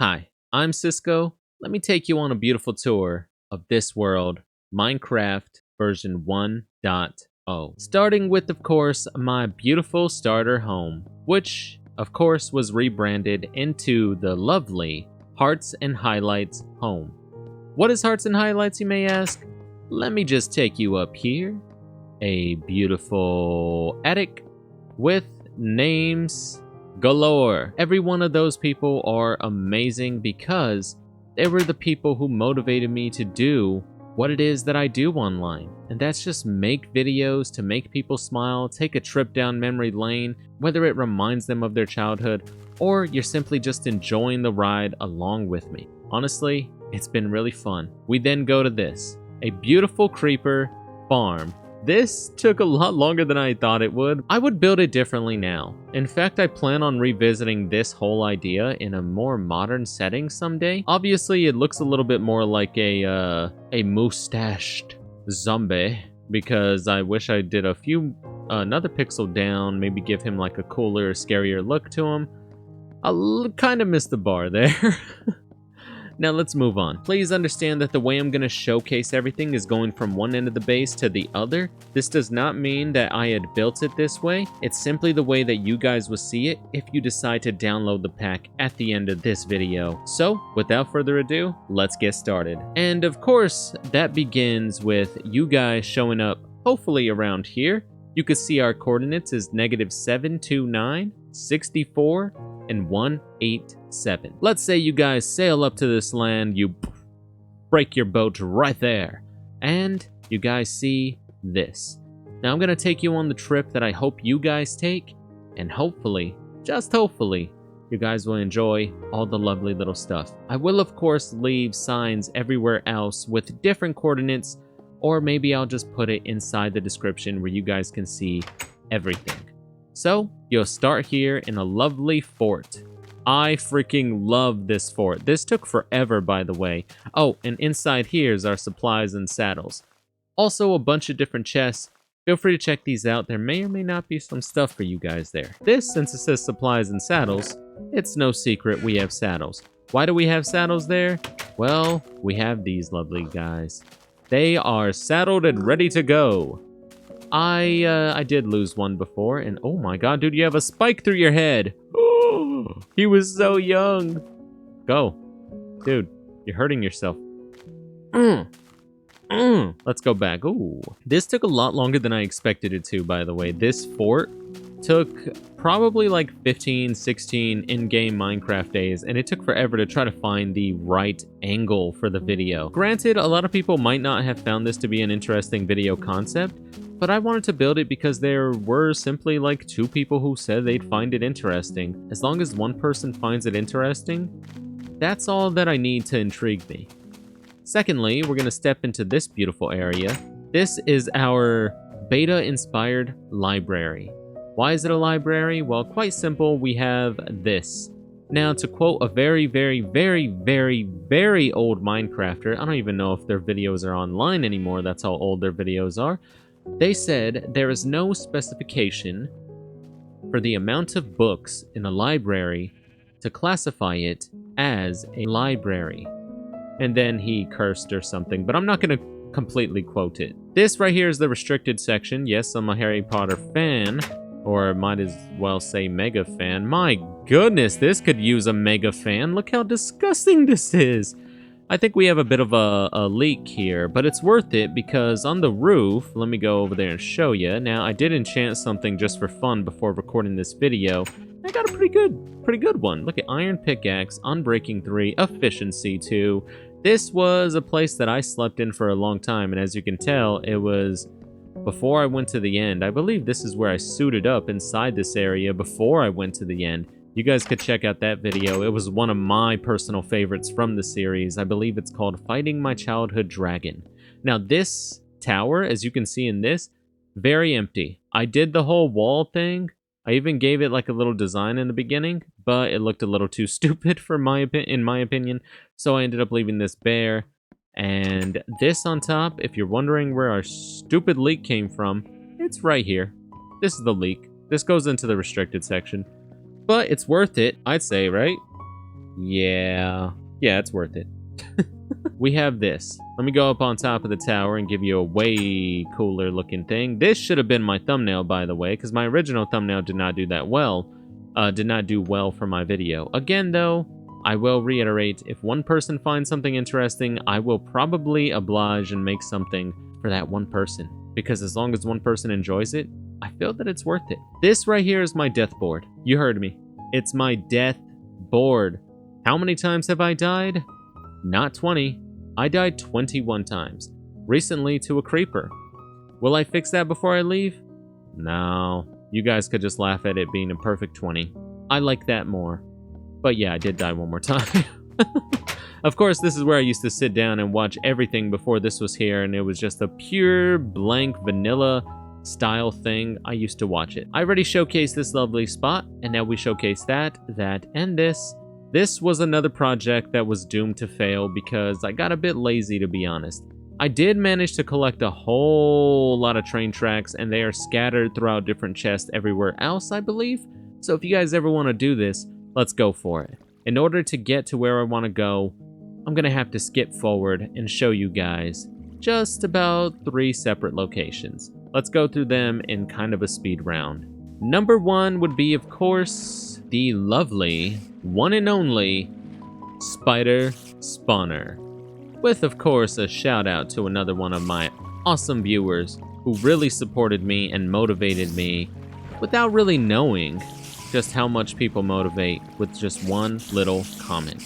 Hi, I'm Cisco. Let me take you on a beautiful tour of this world, Minecraft version 1.0. Starting with, of course, my beautiful starter home, which, of course, was rebranded into the lovely Hearts and Highlights home. What is Hearts and Highlights, you may ask? Let me just take you up here. A beautiful attic with names galore. Every one of those people are amazing because they were the people who motivated me to do what it is that I do online. And that's just make videos to make people smile, take a trip down memory lane, whether it reminds them of their childhood or you're simply just enjoying the ride along with me. Honestly, it's been really fun. We then go to this, a beautiful creeper farm. This took a lot longer than I thought it would. I would build it differently now. In fact, I plan on revisiting this whole idea in a more modern setting someday. Obviously, it looks a little bit more like a mustached zombie because I wish I did another pixel down, maybe give him like a cooler, scarier look to him. I kind of missed the bar there. Now let's move on. Please understand that the way I'm going to showcase everything is going from one end of the base to the other. This does not mean that I had built it this way. It's simply the way that you guys will see it if you decide to download the pack at the end of this video. So, without further ado, let's get started. And of course, that begins with you guys showing up hopefully around here. You can see our coordinates is -729, 64, and 187. Let's say you guys sail up to this land, you break your boat right there, and you guys see this. Now I'm gonna take you on the trip that I hope you guys take, and hopefully, just hopefully, you guys will enjoy all the lovely little stuff. I will of course leave signs everywhere else with different coordinates, or maybe I'll just put it inside the description where you guys can see everything. So, you'll start here in a lovely fort. I freaking love this fort. This took forever, by the way. Oh, and inside here is our supplies and saddles. Also, a bunch of different chests. Feel free to check these out. There may or may not be some stuff for you guys there. This, since it says supplies and saddles, it's no secret we have saddles. Why do we have saddles there? Well, we have these lovely guys. They are saddled and ready to go. I did lose one before, and oh my god, dude, you have a spike through your head. Oh, he was so young. Go. Dude, you're hurting yourself. Let's go back. Ooh. This took a lot longer than I expected it to, by the way. This fort took probably like 15, 16 in-game Minecraft days, and it took forever to try to find the right angle for the video. Granted, a lot of people might not have found this to be an interesting video concept, but I wanted to build it because there were simply like 2 people who said they'd find it interesting. As long as one person finds it interesting, that's all that I need to intrigue me. Secondly, we're going to step into this beautiful area. This is our beta-inspired library. Why is it a library? Well, quite simple, we have this. Now, to quote a very, very, very, very, very old Minecrafter, I don't even know if their videos are online anymore, that's how old their videos are. They said there is no specification for the amount of books in a library to classify it as a library. And then he cursed or something, but I'm not going to completely quote it. This right here is the restricted section. Yes, I'm a Harry Potter fan, or might as well say mega fan. My goodness, this could use a mega fan. Look how disgusting this is. I think we have a bit of a leak here, but it's worth it because on the roof, let me go over there and show you. Now, I did enchant something just for fun before recording this video. I got a pretty good one. Look at Iron Pickaxe, Unbreaking 3, Efficiency 2. This was a place that I slept in for a long time, and as you can tell, it was before I went to the end. I believe this is where I suited up inside this area before I went to the end. You guys could check out that video. It was one of my personal favorites from the series. I believe it's called Fighting My Childhood Dragon. Now this tower, as you can see in this, very empty. I did the whole wall thing. I even gave it like a little design in the beginning, but it looked a little too stupid in my opinion. So I ended up leaving this bare. And this on top, if you're wondering where our stupid leak came from, it's right here. This is the leak. This goes into the restricted section. But it's worth it, I'd say, right? Yeah, it's worth it. We have this. Let me go up on top of the tower and give you a way cooler looking thing. This should have been my thumbnail, by the way, because my original thumbnail did not do that well. Did not do well for my video. Again, though, I will reiterate, if one person finds something interesting, I will probably oblige and make something for that one person. Because as long as one person enjoys it, I feel that it's worth it. This right here is my death board. You heard me. It's my death board. How many times have I died? Not 20. I died 21 times. Recently to a creeper. Will I fix that before I leave? No. You guys could just laugh at it being a perfect 20. I like that more. But yeah, I did die one more time. Of course, this is where I used to sit down and watch everything before this was here, and it was just a pure blank vanilla style thing. I used to watch it. I already showcased this lovely spot, and now we showcase that, and this. This was another project that was doomed to fail because I got a bit lazy, to be honest. I did manage to collect a whole lot of train tracks, and they are scattered throughout different chests everywhere else, I believe. So if you guys ever want to do this, let's go for it. In order to get to where I want to go, I'm going to have to skip forward and show you guys just about 3 separate locations. Let's go through them in kind of a speed round. Number 1 would be, of course, the lovely, one and only, Spider Spawner. With, of course, a shout out to another one of my awesome viewers who really supported me and motivated me without really knowing just how much people motivate with just one little comment.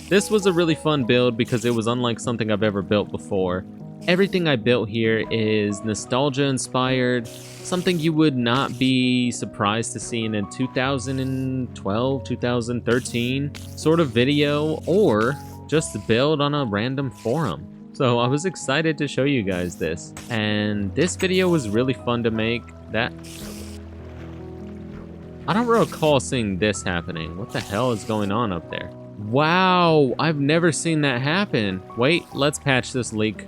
This was a really fun build because it was unlike something I've ever built before. Everything I built here is nostalgia inspired, something you would not be surprised to see in a 2012, 2013 sort of video, or just build on a random forum. So I was excited to show you guys this. And this video was really fun to make. I don't recall seeing this happening. What the hell is going on up there? Wow, I've never seen that happen. Wait, let's patch this leak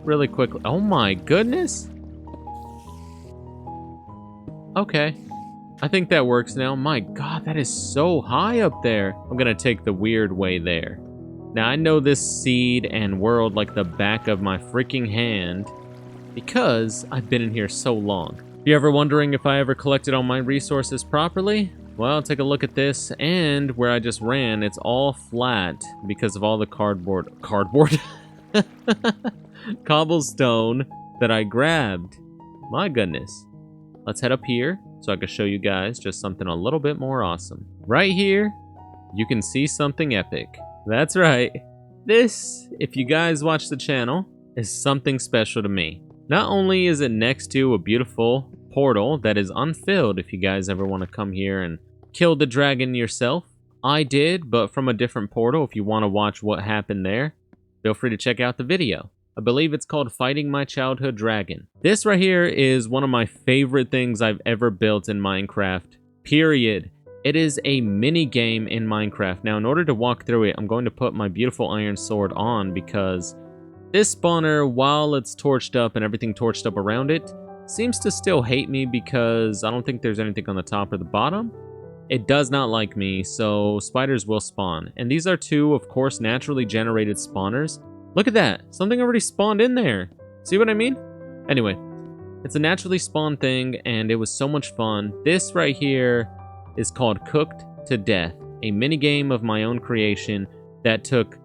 really quickly. Oh my goodness. Okay, I think that works now. My God, that is so high up there. I'm gonna take the weird way there. Now, I know this seed and world like the back of my freaking hand because I've been in here so long. If you're ever wondering if I ever collected all my resources properly, well, take a look at this, and where I just ran, it's all flat because of all the cardboard, cobblestone that I grabbed. My goodness. Let's head up here so I can show you guys just something a little bit more awesome. Right here, you can see something epic. That's right. This, if you guys watch the channel, is something special to me. Not only is it next to a beautiful portal that is unfilled if you guys ever want to come here and kill the dragon yourself. I did, but from a different portal. If you want to watch what happened there, feel free to check out the video. I believe it's called Fighting My Childhood Dragon. This right here is one of my favorite things I've ever built in Minecraft, period. It is a mini game in Minecraft. Now, in order to walk through it, I'm going to put my beautiful iron sword on because this spawner, while it's torched up and everything torched up around it, seems to still hate me because I don't think there's anything on the top or the bottom. It does not like me, so spiders will spawn. And these are 2, of course, naturally generated spawners. Look at that. Something already spawned in there. See what I mean? Anyway, it's a naturally spawned thing, and it was so much fun. This right here is called Cooked to Death, a minigame of my own creation that took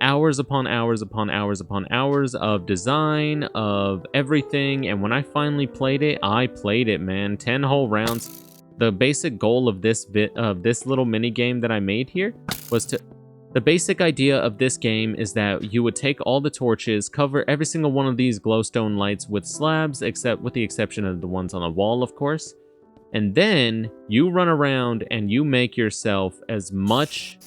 hours upon hours upon hours upon hours of design, of everything, and when I finally played it, I played it, man. 10 whole rounds. The basic goal of this little mini game that I made here was to... The basic idea of this game is that you would take all the torches, cover every single one of these glowstone lights with slabs, except with the exception of the ones on the wall, of course, and then you run around and you make yourself as much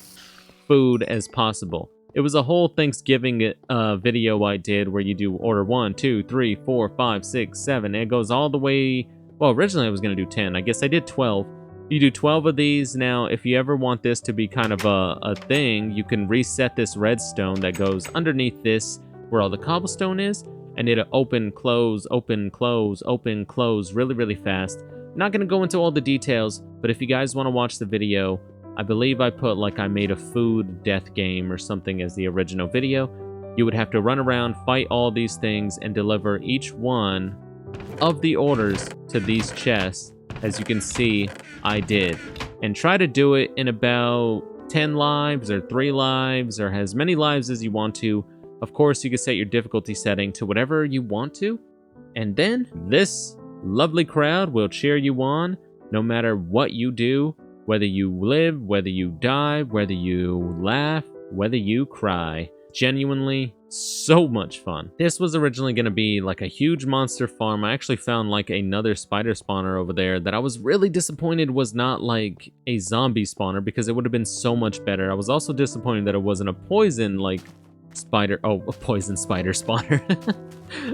food as possible. It was a whole Thanksgiving video I did where you do order 1, 2, 3, 4, 5, 6, 7. And it goes all the way... Well, originally I was going to do 10. I guess I did 12. You do 12 of these. Now, if you ever want this to be kind of a thing, you can reset this redstone that goes underneath this where all the cobblestone is. And it'll open, close, open, close, open, close really, really fast. I'm not going to go into all the details, but if you guys want to watch the video, I believe I put like I made a food death game or something as the original video. You would have to run around, fight all these things, and deliver each one of the orders to these chests. As you can see, I did. And try to do it in about 10 lives or 3 lives or as many lives as you want to. Of course, you can set your difficulty setting to whatever you want to. And then this lovely crowd will cheer you on no matter what you do, whether you live, whether you die, whether you laugh, whether you cry. Genuinely so much fun. This was originally going to be like a huge monster farm. I actually found like another spider spawner over there that I was really disappointed was not like a zombie spawner because it would have been so much better. I was also disappointed that it wasn't a poison like spider, a poison spider spawner.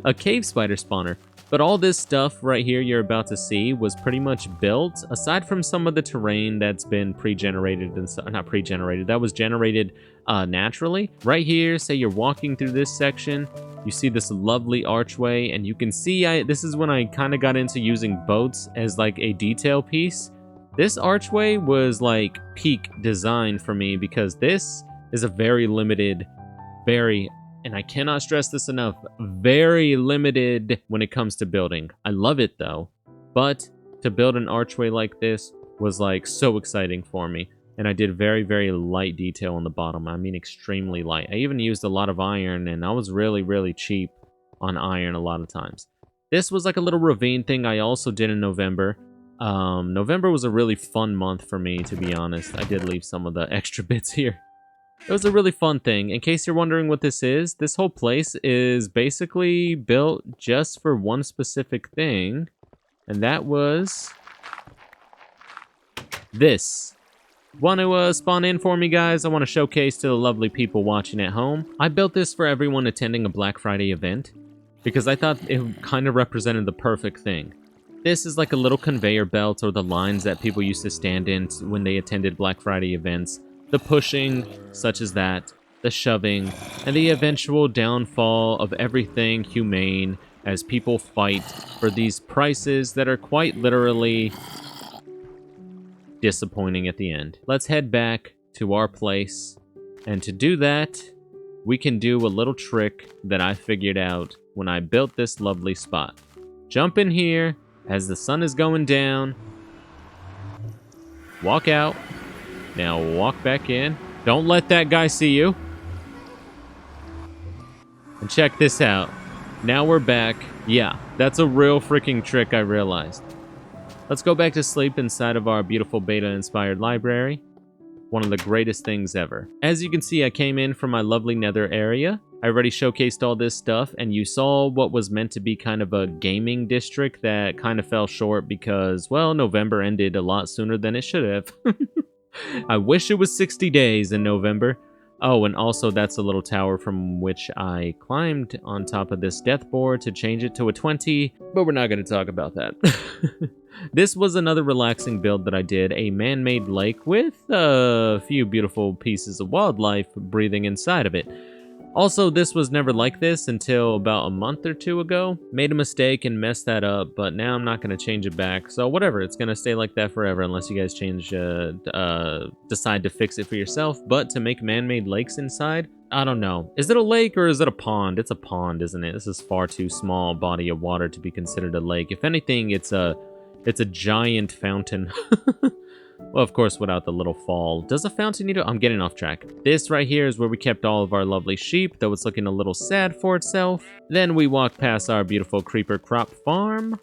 A cave spider spawner. But all this stuff right here you're about to see was pretty much built, aside from some of the terrain that's been pre-generated, and not pre-generated, that was generated naturally. Right here, say you're walking through this section, you see this lovely archway, and you can see, this is when I kind of got into using boats as like a detail piece. This archway was like peak design for me because this is a very limited, and I cannot stress this enough, very limited when it comes to building. I love it though, but to build an archway like this was like so exciting for me. And I did very, very light detail on the bottom. I mean, extremely light. I even used a lot of iron, and I was really, really cheap on iron a lot of times. This was like a little ravine thing I also did in November. November was a really fun month for me, to be honest. I did leave some of the extra bits here. It was a really fun thing. In case you're wondering what this is, this whole place is basically built just for one specific thing, and that was this. Want to spawn in for me, guys? I want to showcase to the lovely people watching at home. I built this for everyone attending a Black Friday event because I thought it kind of represented the perfect thing. This is like a little conveyor belt, or the lines that people used to stand in when they attended Black Friday events. The pushing, such as that, the shoving, and the eventual downfall of everything humane as people fight for these prices that are quite literally disappointing at the end. Let's head back to our place, and to do that, we can do a little trick that I figured out when I built this lovely spot. Jump in here as the sun is going down, walk out. Now walk back in. Don't let that guy see you. And check this out. Now we're back. Yeah, that's a real freaking trick, I realized. Let's go back to sleep inside of our beautiful beta-inspired library. One of the greatest things ever. As you can see, I came in from my lovely nether area. I already showcased all this stuff, and you saw what was meant to be kind of a gaming district that kind of fell short because, well, November ended a lot sooner than it should have. I wish it was 60 days in November. Oh, and also that's a little tower from which I climbed on top of this death board to change it to a 20, but we're not going to talk about that. This was another relaxing build that I did, a man-made lake with a few beautiful pieces of wildlife breathing inside of it. Also, this was never like this until about a month or 2 ago. Made a mistake and messed that up, but now I'm not going to change it back. So whatever, it's going to stay like that forever unless you guys decide to fix it for yourself. But to make man-made lakes inside, I don't know. Is it a lake or is it a pond? It's a pond, isn't it? This is far too small body of water to be considered a lake. If anything, it's a giant fountain. Well, of course, without the little fall. Does a fountain need to... I'm getting off track. This right here is where we kept all of our lovely sheep, though it's looking a little sad for itself. Then we walked past our beautiful creeper crop farm.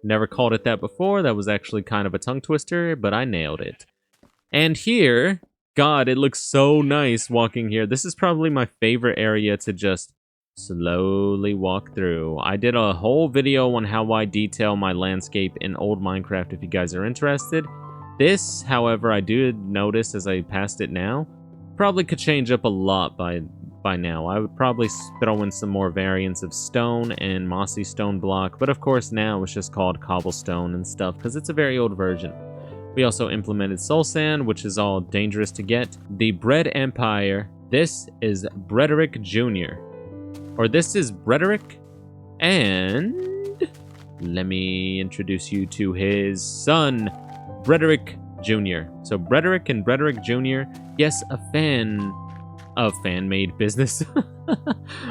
Never called it that before. That was actually kind of a tongue twister, but I nailed it. And here, God, it looks so nice walking here. This is probably my favorite area to just slowly walk through. I did a whole video on how I detail my landscape in old Minecraft if you guys are interested. This, however, I do notice as I passed it now, probably could change up a lot by now. I would probably throw in some more variants of stone and mossy stone block, but of course now it's just called cobblestone and stuff because it's a very old version. We also implemented soul sand, which is all dangerous to get. The Bread Empire. This is Brederick Jr. Or this is Brederick, and let me introduce you to his son, Brederick Jr. So Brederick and Brederick Jr. Yes, a fan-made business.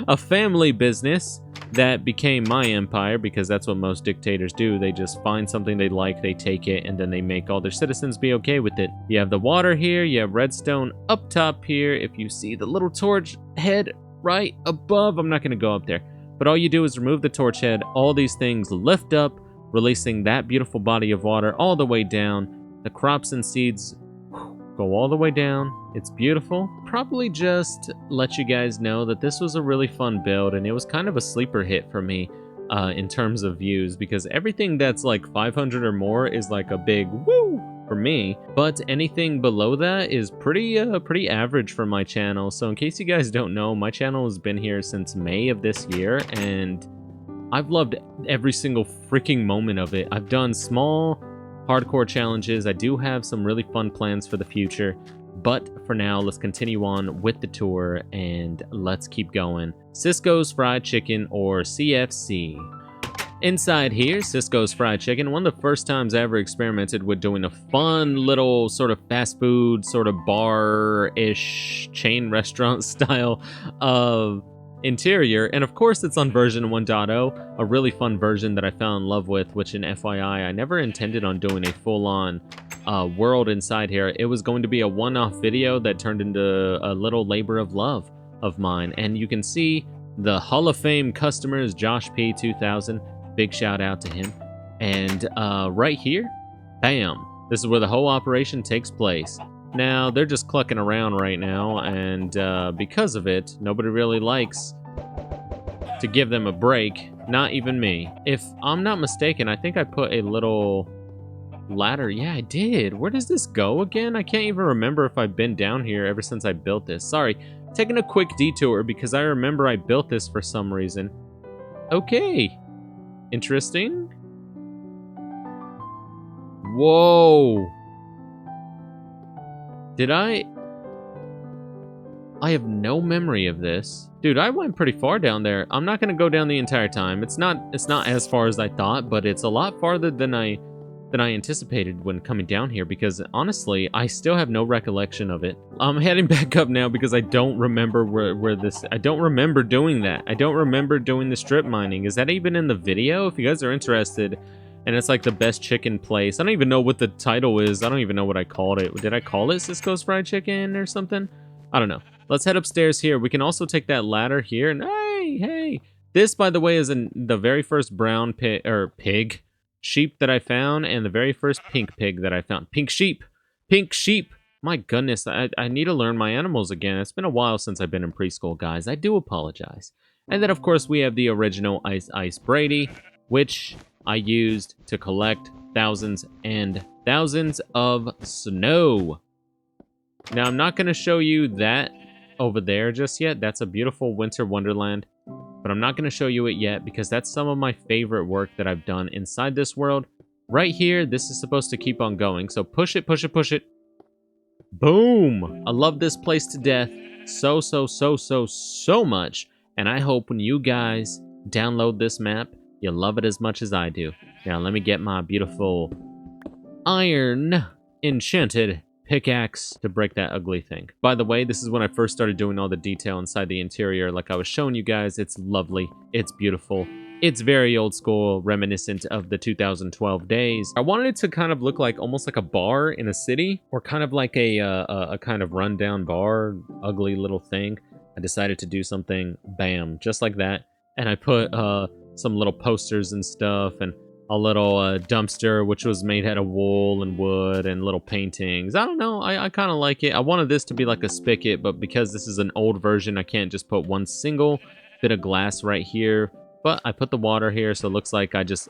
A family business that became my empire, because that's what most dictators do. They just find something they like, they take it, and then they make all their citizens be okay with it. You have the water here, you have redstone up top here. If you see the little torch head right above, I'm not going to go up there, but all you do is remove the torch head. All these things lift up, releasing that beautiful body of water all the way down. The crops and seeds go all the way down. It's beautiful. Probably just let you guys know that this was a really fun build, and it was kind of a sleeper hit for me in terms of views, because everything that's like 500 or more is like a big woo for me, but anything below that is pretty average for my channel. So in case you guys don't know, my channel has been here since May of this year, and I've loved every single freaking moment of it. I've done small hardcore challenges. I do have some really fun plans for the future, but for now, let's continue on with the tour and let's keep going. Cisco's Fried Chicken, or CFC. Inside here, Cisco's Fried Chicken, one of the first times I ever experimented with doing a fun little sort of fast food, sort of bar-ish chain restaurant style of interior. And of course, it's on version 1.0, a really fun version that I fell in love with, which in FYI, I never intended on doing a full-on world inside here. It was going to be a one-off video that turned into a little labor of love of mine. And you can see the Hall of Fame customers, Josh P 2000, big shout out to him. And right here, bam, this is where the whole operation takes place. Now, they're just clucking around right now, and because of it, nobody really likes to give them a break, not even me. If I'm not mistaken, I think I put a little ladder. Yeah, I did. Where does this go again? I can't even remember if I've been down here ever since I built this. Sorry, taking a quick detour because I remember I built this for some reason. Okay, interesting. Whoa. Did I have no memory of this. Dude, I went pretty far down there. I'm not gonna go down the entire time. It's not as far as I thought, but it's a lot farther than I anticipated when coming down here, because honestly, I still have no recollection of it. I'm heading back up now because I don't remember where this, I don't remember doing that. I don't remember doing the strip mining. Is that even in the video? If you guys are interested, and it's like the best chicken place. I don't even know what the title is. I don't even know what I called it. Did I call it Cisco's Fried Chicken or something? I don't know. Let's head upstairs here. We can also take that ladder here. And hey. This, by the way, is the very first brown sheep that I found, and the very first pink pig that I found. Pink sheep. My goodness, I need to learn my animals again. It's been a while since I've been in preschool, guys. I do apologize. And then, of course, we have the original Ice Brady, which I used to collect thousands and thousands of snow. Now, I'm not going to show you that over there just yet. That's a beautiful winter wonderland. But I'm not going to show you it yet because that's some of my favorite work that I've done inside this world. Right here, this is supposed to keep on going. So push it. Boom! I love this place to death so much. And I hope when you guys download this map, you'll love it as much as I do. Now, let me get my beautiful iron enchanted pickaxe to break that ugly thing. By the way, this is when I first started doing all the detail inside the interior. Like I was showing you guys, it's lovely, it's beautiful, it's very old school, reminiscent of the 2012 days. I wanted it to kind of look like almost like a bar in a city, or kind of like a kind of rundown bar, ugly little thing. I decided to do something, bam, just like that. And I put some little posters and stuff, and a little dumpster, which was made out of wool and wood, and little paintings. I don't know, I kind of like it. I wanted this to be like a spigot, but because this is an old version, I can't just put one single bit of glass right here. But I put the water here, so it looks like I just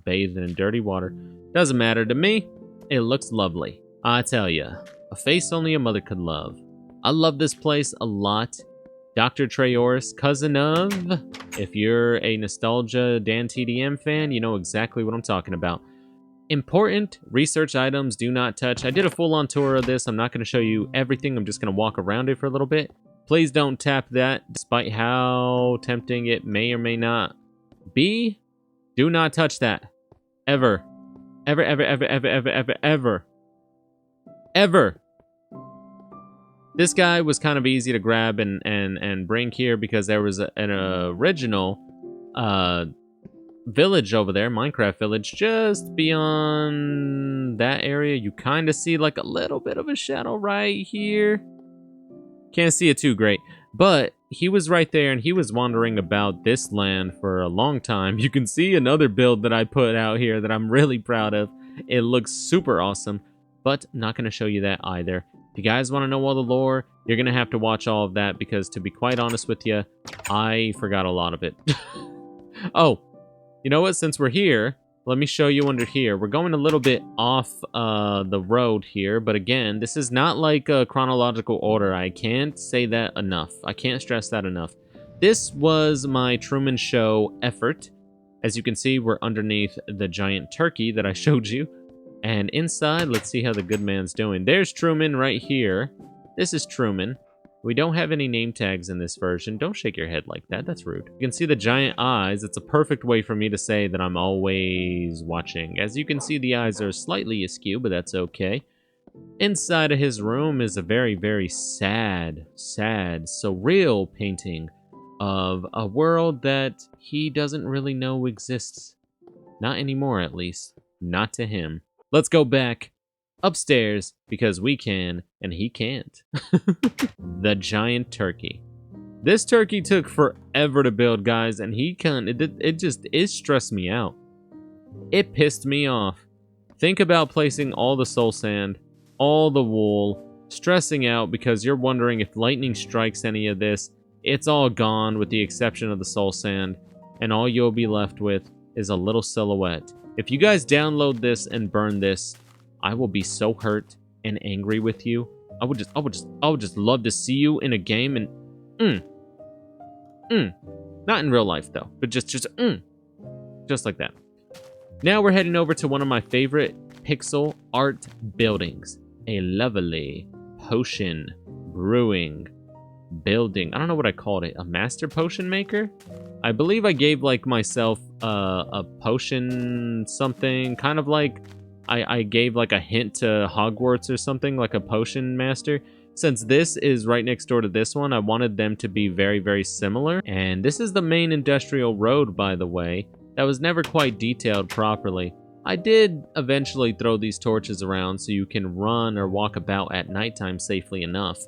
bathed in dirty water. Doesn't matter to me. It looks lovely. I tell ya, a face only a mother could love. I love this place a lot. Dr. Treoris, cousin of, if you're a Nostalgia Dan TDM fan, you know exactly what I'm talking about. Important research items do not touch. I did a full-on tour of this. I'm not going to show you everything. I'm just going to walk around it for a little bit. Please don't tap that, despite how tempting it may or may not be. Do not touch that. Ever. Ever. ever. This guy was kind of easy to grab and bring here because there was an original village over there, Minecraft village, just beyond that area. You kind of see like a little bit of a shadow right here. Can't see it too great, but he was right there and he was wandering about this land for a long time. You can see another build that I put out here that I'm really proud of. It looks super awesome, but I'm not going to show you that either. If you guys want to know all the lore, you're going to have to watch all of that because, to be quite honest with you, I forgot a lot of it. Oh, you know what? Since we're here, let me show you under here. We're going a little bit off the road here, but again, this is not like a chronological order. I can't say that enough. I can't stress that enough. This was my Truman Show effort. As you can see, we're underneath the giant turkey that I showed you. And inside, let's see how the good man's doing. There's Truman right here. This is Truman. We don't have any name tags in this version. Don't shake your head like that. That's rude. You can see the giant eyes. It's a perfect way for me to say that I'm always watching. As you can see, the eyes are slightly askew, but that's okay. Inside of his room is a very, very sad, surreal painting of a world that he doesn't really know exists. Not anymore, at least. Not to him. Let's go back upstairs because we can and he can't. The giant turkey. This turkey took forever to build, guys, and it stressed me out. It pissed me off. Think about placing all the soul sand, all the wool, stressing out because you're wondering if lightning strikes any of this. It's all gone with the exception of the soul sand, and all you'll be left with is a little silhouette. If you guys download this and burn this, I will be so hurt and angry with you. I would just love to see you in a game and not in real life though, but just like that. Now we're heading over to one of my favorite pixel art buildings, a lovely potion brewing building. I don't know what I called it. A master potion maker? I believe I gave like myself a potion something, kind of like I gave like a hint to Hogwarts or something, like a potion master. Since this is right next door to this one, I wanted them to be very, very similar. And this is the main industrial road, by the way, that was never quite detailed properly. I did eventually throw these torches around so you can run or walk about at nighttime safely enough.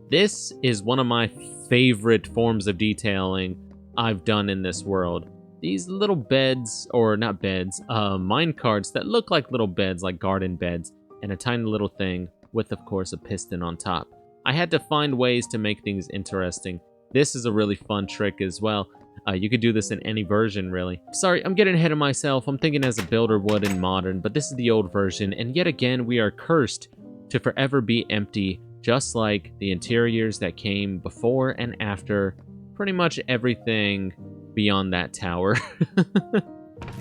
This is one of my favorite forms of detailing I've done in this world. These little beds, or not beds, mine carts that look like little beds, like garden beds, and a tiny little thing with, of course, a piston on top. I had to find ways to make things interesting. This is a really fun trick as well. You could do this in any version, really. Sorry, I'm getting ahead of myself. I'm thinking as a builder would in modern, but this is the old version, and yet again, we are cursed to forever be empty, just like the interiors that came before and after pretty much everything beyond that tower.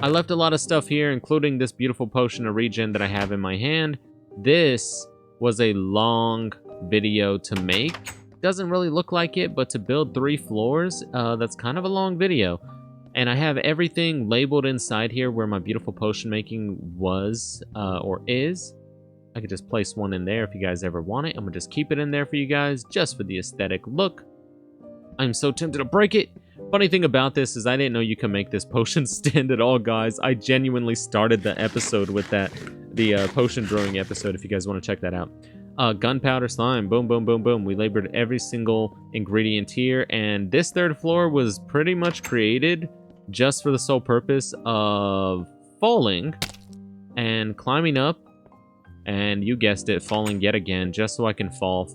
I left a lot of stuff here, including this beautiful potion of regen that I have in my hand. This was a long video to make. Doesn't really look like it, but to build 3 floors, that's kind of a long video. And I have everything labeled inside here where my beautiful potion making was, or is. I could just place one in there if you guys ever want it. I'm gonna just keep it in there for you guys, just for the aesthetic look. I'm so tempted to break it. Funny thing about this is I didn't know you can make this potion stand at all, guys. I genuinely started the episode with that, the potion brewing episode, if you guys want to check that out. Gunpowder slime, boom, boom, boom, boom. We labored every single ingredient here, and this 3rd floor was pretty much created just for the sole purpose of falling and climbing up, and you guessed it, falling yet again, just so I can fall,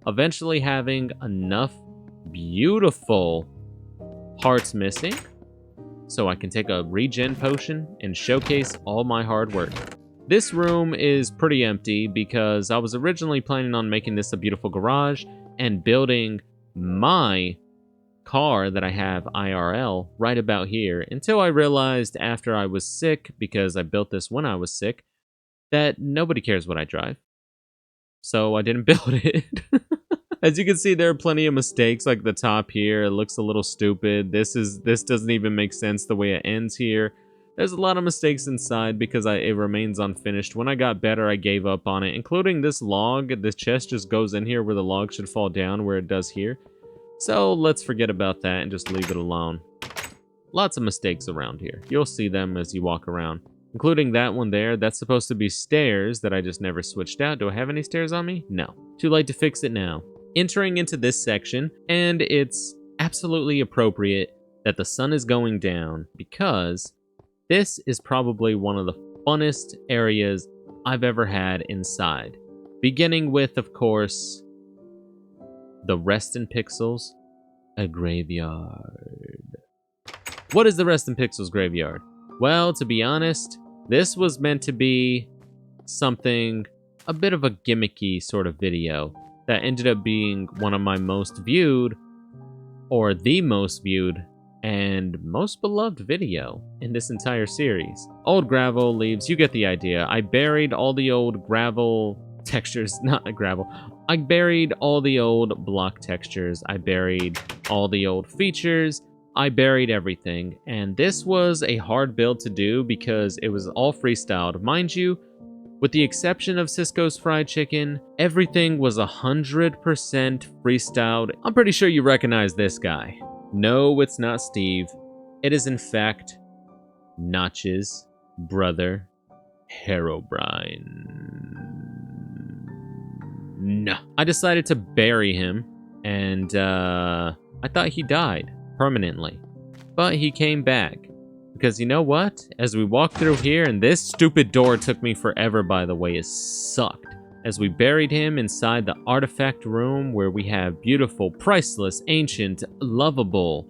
eventually having enough beautiful hearts missing so I can take a regen potion and showcase all my hard work. This room is pretty empty because I was originally planning on making this a beautiful garage and building my car that I have IRL right about here, until I realized after I was sick, because I built this when I was sick, that nobody cares what I drive. So I didn't build it. As you can see, there are plenty of mistakes, like the top here. It looks a little stupid. This doesn't even make sense the way it ends here. There's a lot of mistakes inside because it remains unfinished. When I got better, I gave up on it, including this log. This chest just goes in here where the log should fall down, where it does here. So let's forget about that and just leave it alone. Lots of mistakes around here. You'll see them as you walk around, including that one there. That's supposed to be stairs that I just never switched out. Do I have any stairs on me? No. Too late to fix it now. Entering into this section, and it's absolutely appropriate that the sun is going down because this is probably one of the funnest areas I've ever had inside. Beginning with, of course, the Rest in Pixels, a graveyard. What is the Rest in Pixels graveyard? Well, to be honest, this was meant to be something, a bit of a gimmicky sort of video that ended up being one of my most viewed, or the most viewed, and most beloved video in this entire series. Old gravel leaves, you get the idea. I buried all the old gravel textures, not gravel. I buried all the old block textures. I buried all the old features. I buried everything. And this was a hard build to do because it was all freestyled. Mind you, with the exception of Cisco's fried chicken, everything was 100% freestyled. I'm pretty sure you recognize this guy. No, it's not Steve. It is in fact Notch's brother, Herobrine. No. I decided to bury him, and I thought he died permanently. But he came back. Because you know what? As we walked through here, and this stupid door took me forever, by the way, it sucked. As we buried him inside the artifact room where we have beautiful, priceless, ancient, lovable,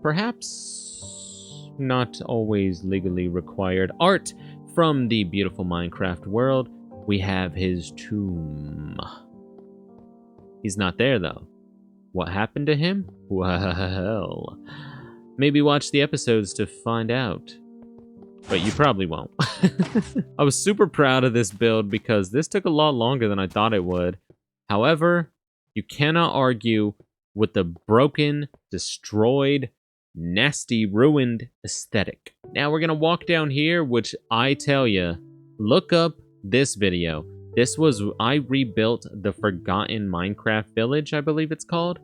perhaps not always legally required art from the beautiful Minecraft world, we have his tomb. He's not there though. What happened to him? Well, maybe watch the episodes to find out. But you probably won't. I was super proud of this build because this took a lot longer than I thought it would. However, you cannot argue with the broken, destroyed, nasty, ruined aesthetic. Now we're going to walk down here, which I tell you, look up this video. This was, I rebuilt the Forgotten Minecraft Village, I believe it's called.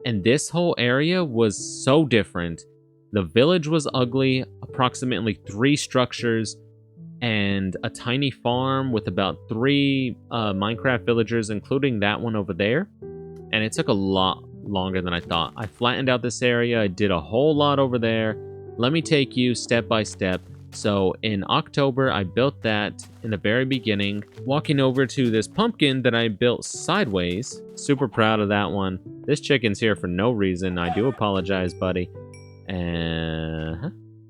And this whole area was so different. The village was ugly, approximately 3 structures, and a tiny farm with about 3 Minecraft villagers, including that one over there. And it took a lot longer than I thought. I flattened out this area, I did a whole lot over there. Let me take you step by step. So in October, I built that in the very beginning, walking over to this pumpkin that I built sideways. Super proud of that one. This chicken's here for no reason. I do apologize, buddy.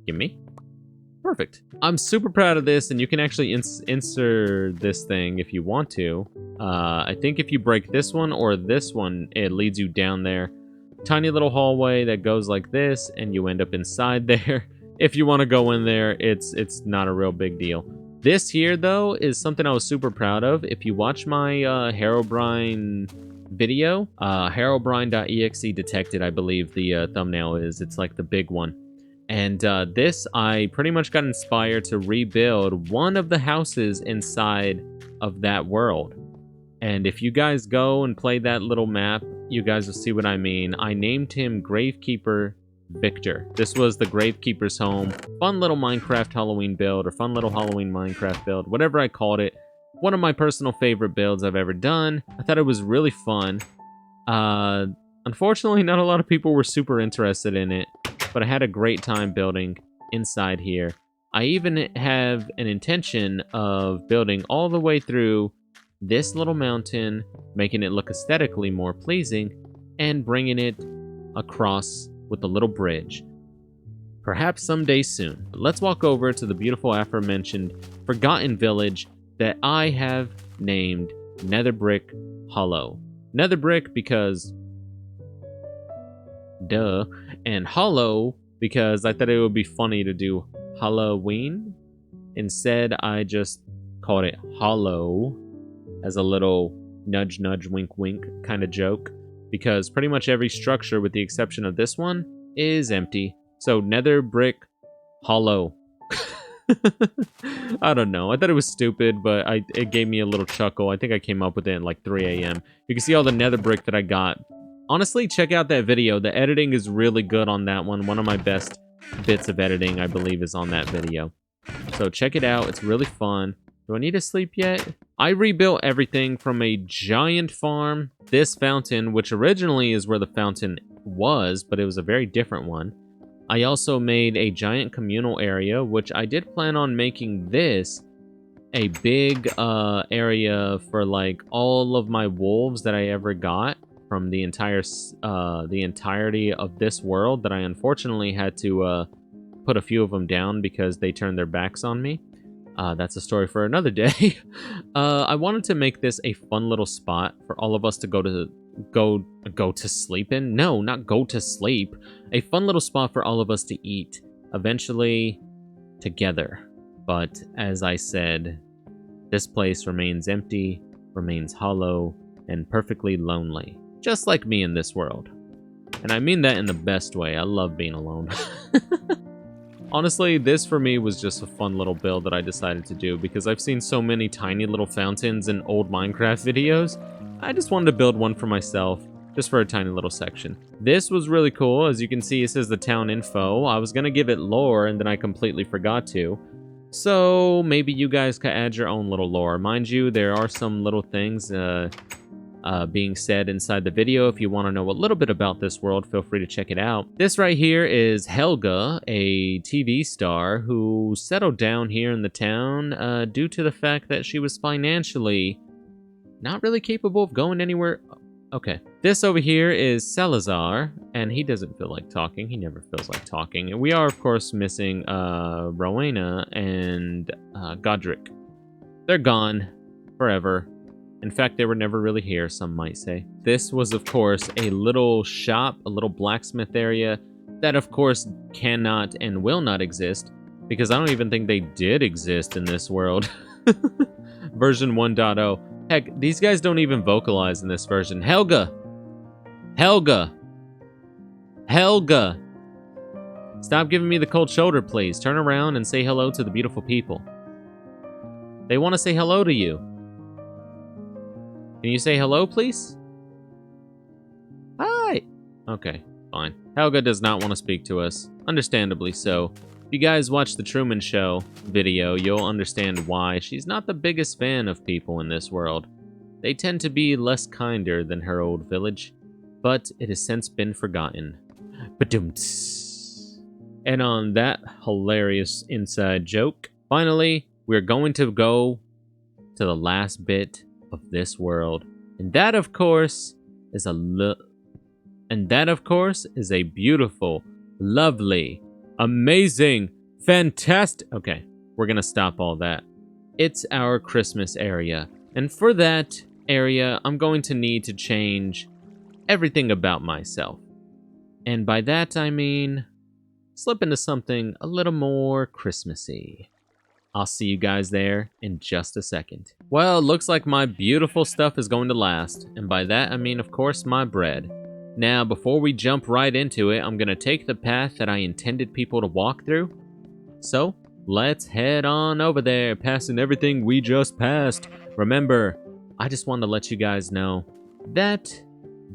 Give me. Perfect. I'm super proud of this, and you can actually insert this thing if you want to. I think if you break this one or this one, it leads you down there. Tiny little hallway that goes like this, and you end up inside there. If you want to go in there, it's not a real big deal. This here, though, is something I was super proud of. If you watch my Herobrine video, Herobrine.exe detected, I believe the thumbnail is. It's like the big one. And this, I pretty much got inspired to rebuild one of the houses inside of that world. And if you guys go and play that little map, you guys will see what I mean. I named him Gravekeeper Victor. This was the Gravekeeper's home. Fun little Minecraft Halloween build, or fun little Halloween Minecraft build, whatever I called it. One of my personal favorite builds I've ever done. I thought it was really fun. Unfortunately, not a lot of people were super interested in it, but I had a great time building inside here. I even have an intention of building all the way through this little mountain, making it look aesthetically more pleasing, and bringing it across with a little bridge. Perhaps someday soon. But let's walk over to the beautiful aforementioned Forgotten Village that I have named Netherbrick Hollow. Netherbrick because duh, and Hollow because I thought it would be funny to do Halloween. Instead, I just called it Hollow as a little nudge nudge wink wink kind of joke, because pretty much every structure with the exception of this one is empty. So Netherbrick Hollow. I don't know. I thought it was stupid, but it gave me a little chuckle. I think I came up with it at like 3 a.m. You can see all the nether brick that I got. Honestly, check out that video. The editing is really good on that one. One of my best bits of editing, I believe, is on that video. So check it out. It's really fun. Do I need to sleep yet? I rebuilt everything from a giant farm, this fountain, which originally is where the fountain was, but it was a very different one. I also made a giant communal area, which I did plan on making this a big area for like all of my wolves that I ever got from the entirety of this world that I unfortunately had to put a few of them down because they turned their backs on me. That's a story for another day. I wanted to make this a fun little spot for all of us to go to sleep in. No, not go to sleep. A fun little spot for all of us to eat, eventually together. But as I said, this place remains empty, remains hollow, and perfectly lonely. Just like me in this world. And I mean that in the best way. I love being alone. Honestly, this for me was just a fun little build that I decided to do because I've seen so many tiny little fountains in old Minecraft videos. I just wanted to build one for myself, just for a tiny little section. This was really cool. As you can see, it says the town info. I was going to give it lore, and then I completely forgot to. So maybe you guys could add your own little lore. Mind you, there are some little things being said inside the video. If you want to know a little bit about this world, feel free to check it out. This right here is Helga, a TV star who settled down here in the town due to the fact that she was financially not really capable of going anywhere. Okay. This over here is Salazar, and he doesn't feel like talking. He never feels like talking. And we are, of course, missing Rowena and Godric. They're gone forever. In fact, they were never really here, some might say. This was, of course, a little shop, a little blacksmith area that, of course, cannot and will not exist because I don't even think they did exist in this world. Version 1.0. Heck, these guys don't even vocalize in this version. Helga! Helga! Helga! Stop giving me the cold shoulder, please. Turn around and say hello to the beautiful people. They want to say hello to you. Can you say hello, please? Hi! Okay, fine. Helga does not want to speak to us. Understandably so. If you guys watch the Truman Show video, you'll understand why she's not the biggest fan of people in this world. They tend to be less kinder than her old village, but it has since been forgotten. Ba-doom-ts. And on that hilarious inside joke, finally, we're going to go to the last bit of this world. And that, of course, is a beautiful, lovely, amazing, fantastic... Okay, we're gonna stop all that. It's our Christmas area. And for that area, I'm going to need to change everything about myself. And by that, I mean slip into something a little more Christmassy. I'll see you guys there in just a second. Well, it looks like my beautiful stuff is going to last. And by that, I mean, of course, my bread. Now, before we jump right into it, I'm going to take the path that I intended people to walk through. So, let's head on over there, passing everything we just passed. Remember, I just wanted to let you guys know that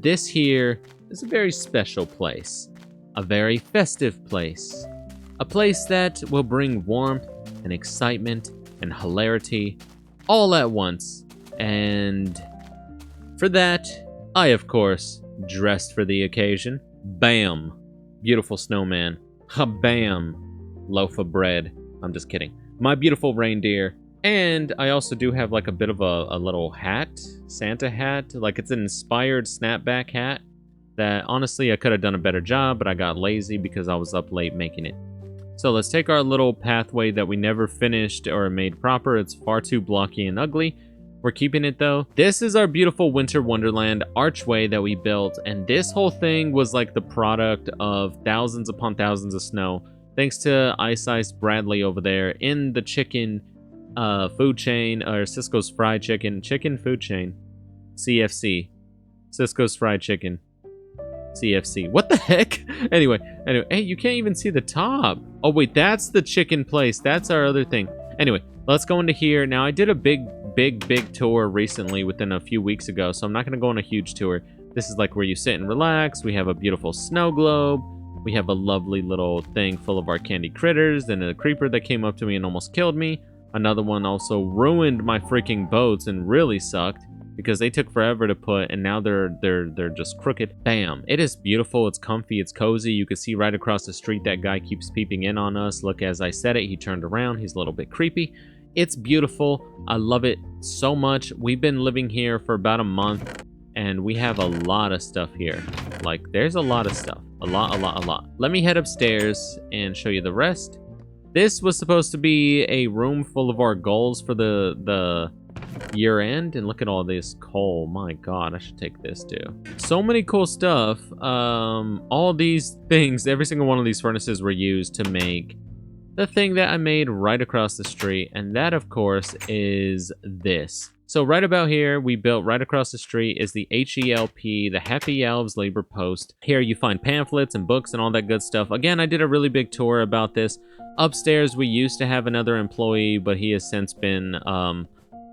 this here is a very special place. A very festive place. A place that will bring warmth and excitement and hilarity all at once. And for that, I, of course, dressed for the occasion. Bam! Beautiful snowman. Ha-bam! Loaf of bread. I'm just kidding. My beautiful reindeer. And I also do have like a bit of a little hat. Santa hat. Like it's an inspired snapback hat. That honestly I could have done a better job, but I got lazy because I was up late making it. So let's take our little pathway that we never finished or made proper. It's far too blocky and ugly. We're keeping it though. This is our beautiful Winter Wonderland archway that we built. And this whole thing was like the product of thousands upon thousands of snow. Thanks to Ice Bradley over there in the chicken food chain, or Cisco's Fried Chicken food chain. CFC. Cisco's Fried Chicken. CFC. What the heck? Anyway, hey, you can't even see the top. Oh wait, that's the chicken place. That's our other thing. Anyway, let's go into here. Now, I did a big tour recently within a few weeks ago, so I'm not gonna go on a huge tour. This is like where you sit and relax. We have a beautiful snow globe. We have a lovely little thing full of our candy critters. Then a creeper that came up to me and almost killed me. Another one also ruined my freaking boats and really sucked because they took forever to put, and now they're just crooked. Bam. It is beautiful. It's comfy. It's cozy. You can see right across the street that guy keeps peeping in on us. Look, as I said it, he turned around. He's a little bit creepy. It's beautiful. I love it so much. We've been living here for about a month, and we have a lot of stuff here. Like, there's a lot of stuff. A lot. Let me head upstairs and show you the rest. This was supposed to be a room full of our goals for the year end, and look at all this coal. My god, I should take this too. So many cool stuff. All these things, every single one of these furnaces were used to make the thing that I made right across the street, and that of course is this. So right about here, we built right across the street is the HELP, the Happy Elves Labor Post. Here you find pamphlets and books and all that good stuff. Again, I did a really big tour about this. Upstairs, we used to have another employee, but he has since been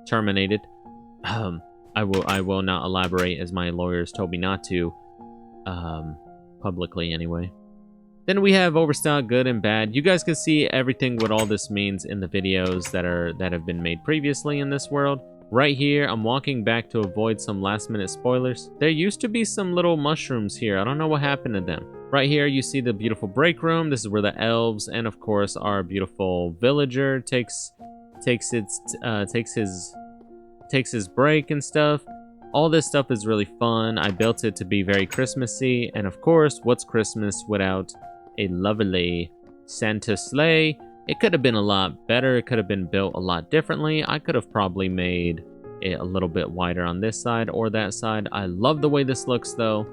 terminated. I will not elaborate, as my lawyers told me not to, publicly anyway. Then we have Overstock, good and bad. You guys can see everything what all this means in the videos that have been made previously in this world. Right here, I'm walking back to avoid some last-minute spoilers. There used to be some little mushrooms here. I don't know what happened to them. Right here, you see the beautiful break room. This is where the elves and, of course, our beautiful villager takes his break and stuff. All this stuff is really fun. I built it to be very Christmassy, and of course, what's Christmas without a lovely Santa sleigh? It could have been a lot better. It could have been built a lot differently. I could have probably made it a little bit wider on this side or that side. I love the way this looks, though.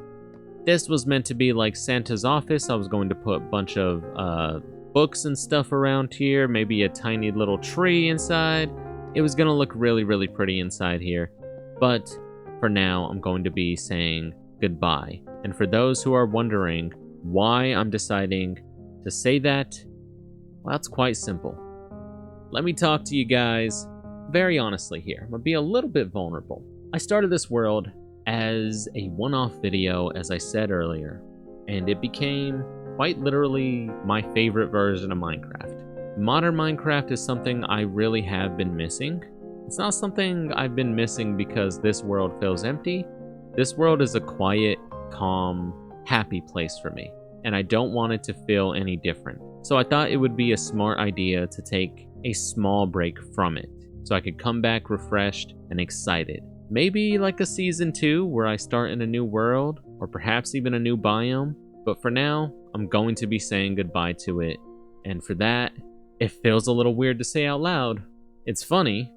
This was meant to be like Santa's office. I was going to put a bunch of books and stuff around here, maybe a tiny little tree inside. It was going to look really, really pretty inside here. But for now, I'm going to be saying goodbye. And for those who are wondering why I'm deciding to say that, well, it's quite simple. Let me talk to you guys very honestly here. I'm going to be a little bit vulnerable. I started this world as a one-off video, as I said earlier, and it became quite literally my favorite version of Minecraft. Modern Minecraft is something I really have been missing. It's not something I've been missing because this world feels empty. This world is a quiet, calm, happy place for me, and I don't want it to feel any different. So I thought it would be a smart idea to take a small break from it, so I could come back refreshed and excited. Maybe like a season 2 where I start in a new world, or perhaps even a new biome. But for now, I'm going to be saying goodbye to it. And for that, it feels a little weird to say out loud. It's funny,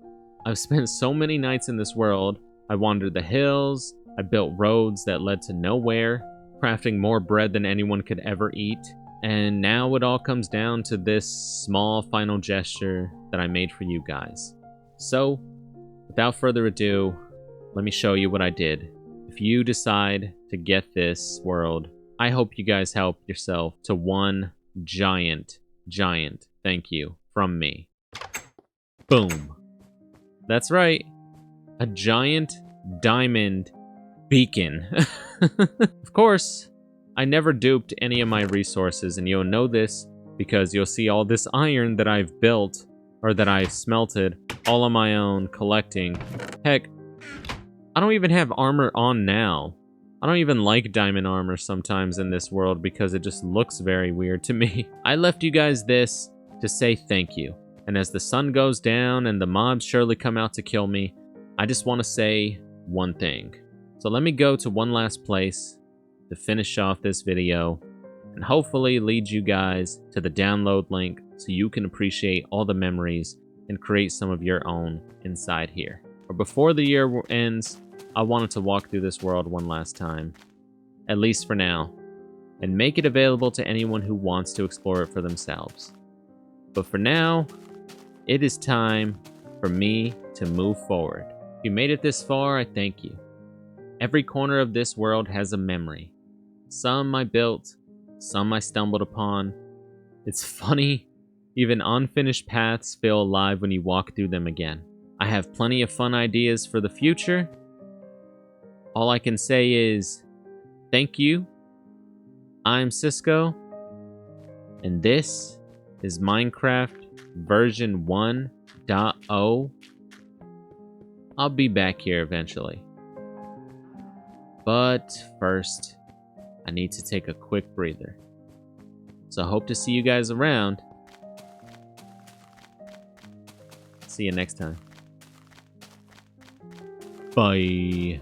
I've spent so many nights in this world. I wandered the hills, I built roads that led to nowhere, crafting more bread than anyone could ever eat. And now it all comes down to this small final gesture that I made for you guys. So, without further ado, let me show you what I did. If you decide to get this world, I hope you guys help yourself to one giant thank you from me. Boom. That's right. A giant diamond beacon. Of course, I never duped any of my resources, and you'll know this because you'll see all this iron that I've built, or that I've smelted, all on my own, collecting. Heck, I don't even have armor on now. I don't even like diamond armor sometimes in this world because it just looks very weird to me. I left you guys this to say thank you. And as the sun goes down and the mobs surely come out to kill me, I just want to say one thing. So let me go to one last place to finish off this video and hopefully lead you guys to the download link so you can appreciate all the memories and create some of your own inside here. Or before the year ends, I wanted to walk through this world one last time, at least for now, and make it available to anyone who wants to explore it for themselves. But for now, it is time for me to move forward. If you made it this far, I thank you. Every corner of this world has a memory. Some I built, some I stumbled upon. It's funny, even unfinished paths feel alive when you walk through them again. I have plenty of fun ideas for the future. All I can say is, thank you. I'm Cisco, and this is Minecraft version 1.0. I'll be back here eventually. But first, I need to take a quick breather. So I hope to see you guys around. See you next time. Bye.